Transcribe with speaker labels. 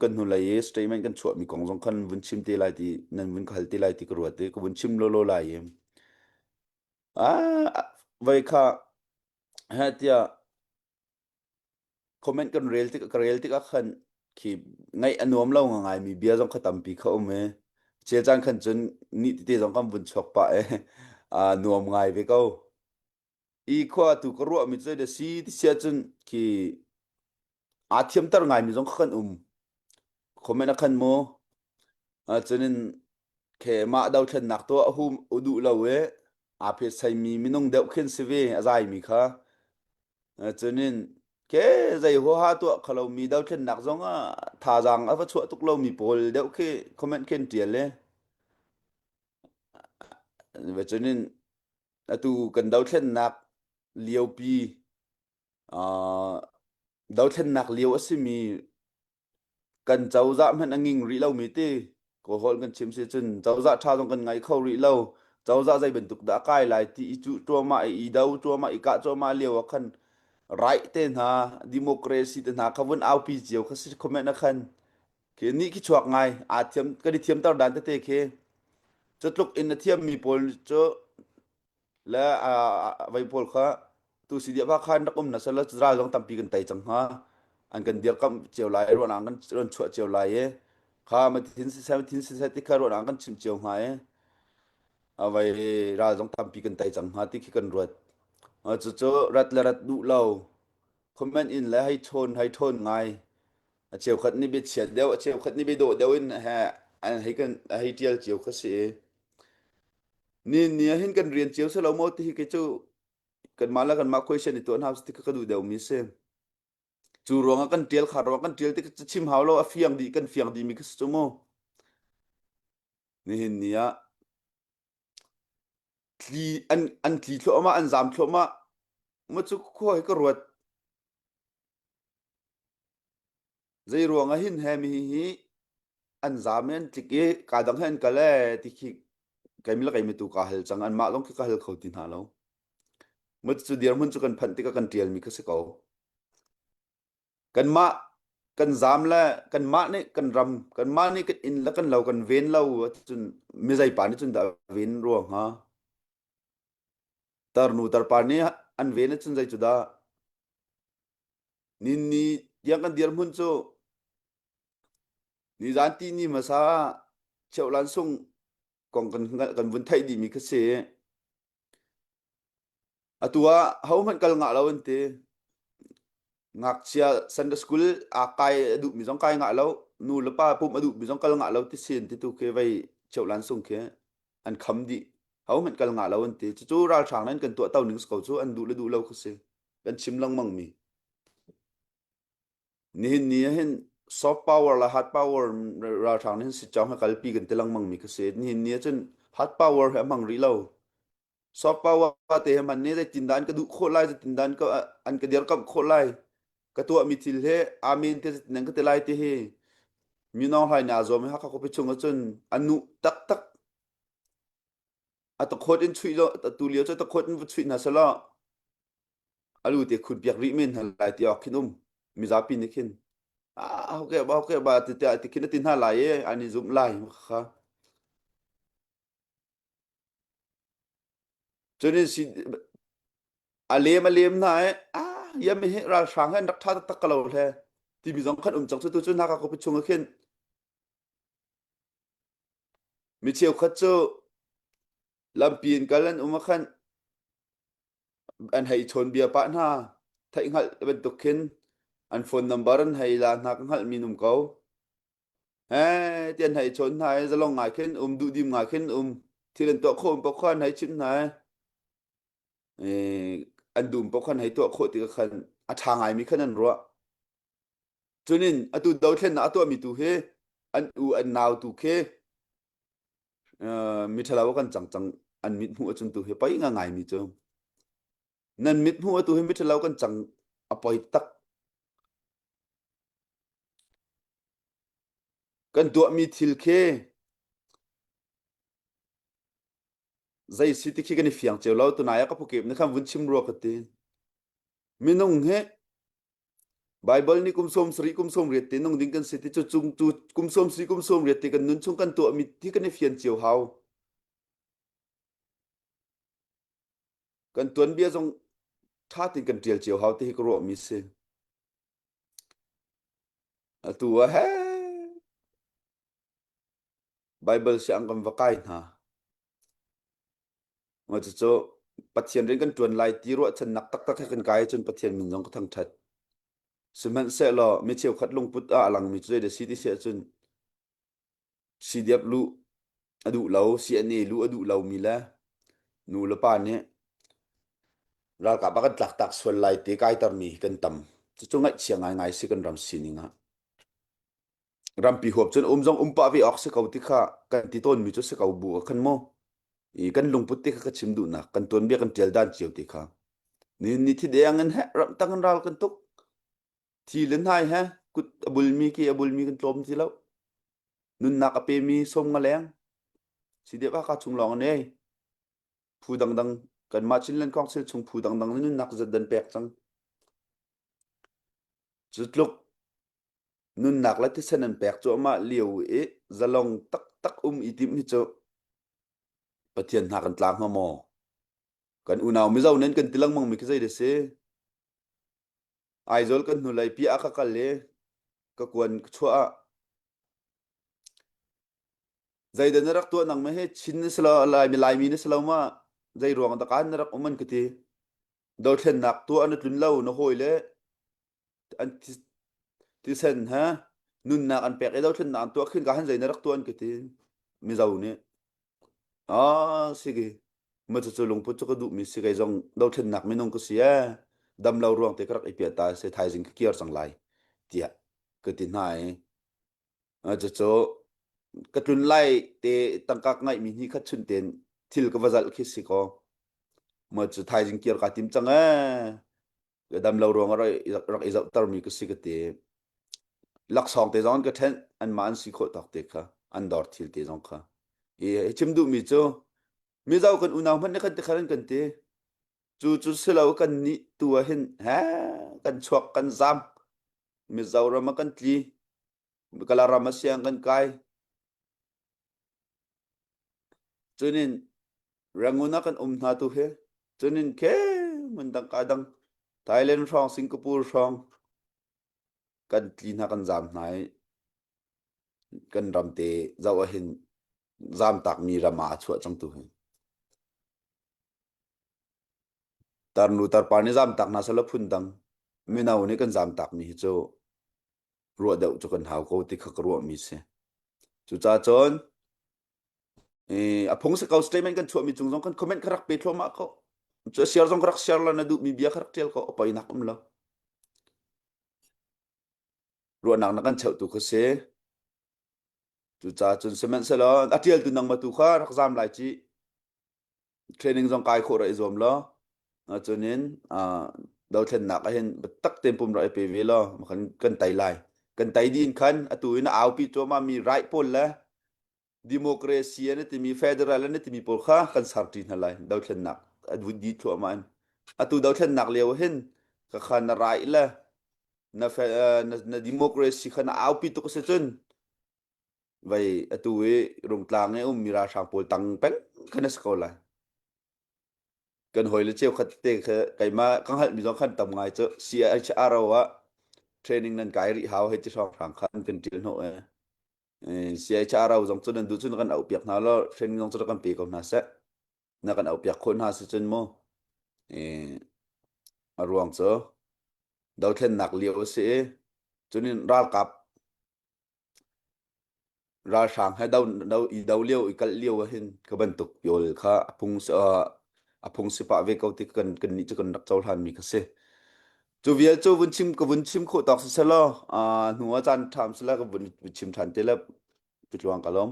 Speaker 1: kan nu lai statement kan chuat mi kong jong kan vun chim te lai ti nan vun khal te lai ti kruat te ko vun chim lo lai em vai kha ha tia comment kan rel ti ka khan ki ngai anuam lo ngai mi bia jong khatam pi kha me che chan khan chun ni ti te jong kam vun chok pa e nuam ngai ve ko I khwa tu ko ro mi che de si ti sia chun ki thiam tar ngai mi jong khan comment khan mo chunin ke ma dau then nak to hum udu lo we phe sai mi minung deuh khen se ve azai mi kha chunin ke zai ho ha to khalo mi dau then nak zong tha jang a fa chu tuk lo mi pol deuh ke comment khen tial le ve chunin tu kan dau then nak lieu pi a dau then nak lieu asimi kan chau za man anging ri lo mi ti ko hol kan chim se chun chau za tha jong kan ngai khau ri lo chau za zai ben tuk da kai lai ti chu to ma I dau to ma I ka cho ma lieu khan right te na democracy te na khavun au pi jiao kha si comment na khan ke ni ki chuak ngai thiam ka di thiam tar dan te ke chutluk in na thiam mi pol cho la vai pol kha tu si dia ba khan na kum na sala ra jong tam pi kan tai chang ha an kan dir kam chiao lai ron an kan ron chua chiao lai e kha ma tin se ti kha ron an kan chim chiao ha e vai ra jong tam pi kan tai chang ha ti ki kan ruat chu chu rat la rat du lo comment in la hai thon ngai chiều khát ni bị chết đeo chiều khát ni bị đổ đeo in ha anh hay cần hay tiel chiều khát sẽ ni ni hin kan rian chiều sẽ lâu mốt thì cái chú kan mala kan ma question itu an house ti ka du deu mi se chu ronga kan tiel khar ronga kan tiel ti chim haulo a fiang di kan fiang di mi ka chu mo ni hin nia tli an tli thlo ma an zam thlo ma chu kho he ka ruat zai ronga hin he mi hi an zamen ti ke ka dang hen ka le ti ki kai mi la kai mi tu ka hel chang an ma long ki ka hel khau tin ha lo ma chu dir mun chu kan phan ti ka kan tiel mi ka se ko kan ma kan zam la kan ma ni kan ram kan ma ni kan in la kan lo kan ven lo chun mi zai pa ni chun da ven ro ha tar nu tar pa ni an ven chun zai chu da ni yang kan dir mun chu ni zan ti ni ma sa cheu lan sung kong kan vun thai di mi ka se atua hau man kal nga lo ante ngak chia Sunday school kai du mi jong kai nga lo nu la pa pum adu mi jong kal nga lo ti sin ti tu ke vai cheu lan sung ke an kham di hau man kal nga lo an ti chu ra thang nan kan to tau ning sko chu an du lo khu se kan chim lang mang mi ni hin soft power la hard power ra thang nan si chang ha kal pi kan te lang mang mi ka se ni chen hard power ha mang ri lo soft power te man ne tin dan ka du kho lai tin dan ka an ka der ka kho lai ka to mi thil he amin te nang ka te lai te he mi nong hai na zo me ha ka ko pe chung chun anu tak tak to khot in chui lo tu liao cho to khot in chui na sala alu te khut biak ri men hal lai ti ok khinum mi za pi ni khin okay ba te khin tin ha lai e ani zum lai kha cho nên si alem na e ya me he ra sang han dak tha tak ka lo the ti bi jong khat chok chu tu chu na ka ko pe chung khin mi chiao khat chu lam pin kalan khan an hay chon bia pa na thai ngal ben to khin an phone number an hay la na ngal minum ko tiền hay chon hay za long ngai khin du dim ngai khin thì lần to khom pa khan hay chim na an dum pa khan hay to kho ti khan thang ai mi khan an ro chunin atu do thlen na to mi tu he an naw tu khe mi thalaw kan chang chang an mit mu chun tu he pai nga ngai mi chu nan mit mu tu he mi thalaw kan chang apoi tak kan tu mi thil khe zai city khi kan fiang cheu lo tu na ya ka phuke ne kham vun chim ro ka ti mi nong he Bible ni kum som riat te nong ding kan siti chu chung tu kum som riat te kan nun chung kan tu mi ti kan fian chiu hau kan tuan bia jong tha tin kan tial chiu hau te ko ro mi se tu a he Bible se ang kam vakai na ma chu chu pathian ren kan tuan lai ti ro chan nak tak tak kan kai chun pathian min jong ka thang that semen se lo mi chiu khat lung put a lang mi chu de city se chun CDF lu adu lau CNA lu adu lau mi la nu la pa ne ra ka ba kan tlak tak sual lai te kai tar mi kan tam chu chu ngai chiang ngai si kan ram sininga ram pi hop chun jong pa vi ok se kau ti kha kan ti ton mi chu se kau bu khan mo I kan lung put ti kha chim du na kan ton bia kan tel dan chiu ti kha ni thi de ang he ram tang an ral kan tuk thi len hai he kut abul mi kan tlom ti lo nun na ka pe mi som nga leng si de ba ka chung long ne phu dang dang kan ma chin len kong sel chung phu dang dang nun nak zat dan pek chang chut luk nun nak la ti sen an pek chu ma liu e zalong tak tak itim hi chu pathian na kan tlang ma mo kan unaw mi zau nen kan tilang mang mi ki zai de se ai zol kan nu lai pi aka kal le ka kwan chua zai de narak tu nang me he chin ni sala lai mi ni sala ma zai ruang da kan narak uman kiti do then nak tu an tlun lau no hoi le an ti sen ha nun nak an pek e do then nan tu khin ka han zai narak tu an kiti mi zau ni a sige ma chu chu lung pu chu ka du mi si kai jong do then nak mi nong ko sia dam lau ruang te krak ipia ta se thai jing ki kiar sang lai tia ka ti nai a chu chu ka tlun lai te tangkak ngai mi ni khat chun ten thil ka wazal khi si ko ma chu thai jing kiar ka tim chang a ga dam lau ruang rai rak izau tar mi ka si ka te lak song te jong ka then an man si kho tak te kha an dor thil te jong kha e chim du mi chu mi zau kan unaw man ne khan te kharan kan te chu selo kan ni tu a hin ha kan chuak kan zam mi zau ra ma kan tli kala ra ma siang kan kai chunin ranguna kan na tu he chunin ke mun dang ka dang Thailand rong Singapore rong kan tli na kan zam nai kan ram te zau a hin zam tak mi rama chua chang tu he tar nu tar pani zam tak na sala phun dang mi naw ni kan zam tak mi chu ruwa deuh chu kan hau ko ti khak ruwa mi se chu cha chon a phung se kau statement kan chu mi chung jong kan comment kharak pe thlo ma ko chu share jong kharak share la na du mi bia kharak tel ko pai nak um la ruwa nak na kan cheu tu ko se chu cha chon semen se la atiel tu nang ma tu kha rak zam lai chi training jong kai kho ra izom la chunin dau then nak a hen tak tempum ra pe ve la ma kan tai lai kan tai din khan atu ina au pi to ma mi right pol la democracy ne ti mi federal ne ti mi pol kha kan sarti na lai dau then nak adu di to man atu dau then nak lew hen ka khan na rai la na democracy khan au pi to ko se chun vai atu e rong tlang e mira sang pol tang pen khan skola kan hoile cheu khat te kai ma kang hal mi jong khan tam ngai chu CHR wa training nan kai ri haw he chi song rang khan kan til no e CHR wa jong chu nan du chu kan au piak na lo training jong chu kan pe ko na se na kan au piak khon ha se chen mo e arwang chu dau then nak liu se chunin ral kap ra sang ha dau liu i kal liu hin ka ban tuk yol kha apung se pa ve ko ti kan ni chu kan rak chol han mi ka se chu vial chu vun chim kho tak se lo nuwa chan tham se la ka vun chim than te la pi tluang ka lom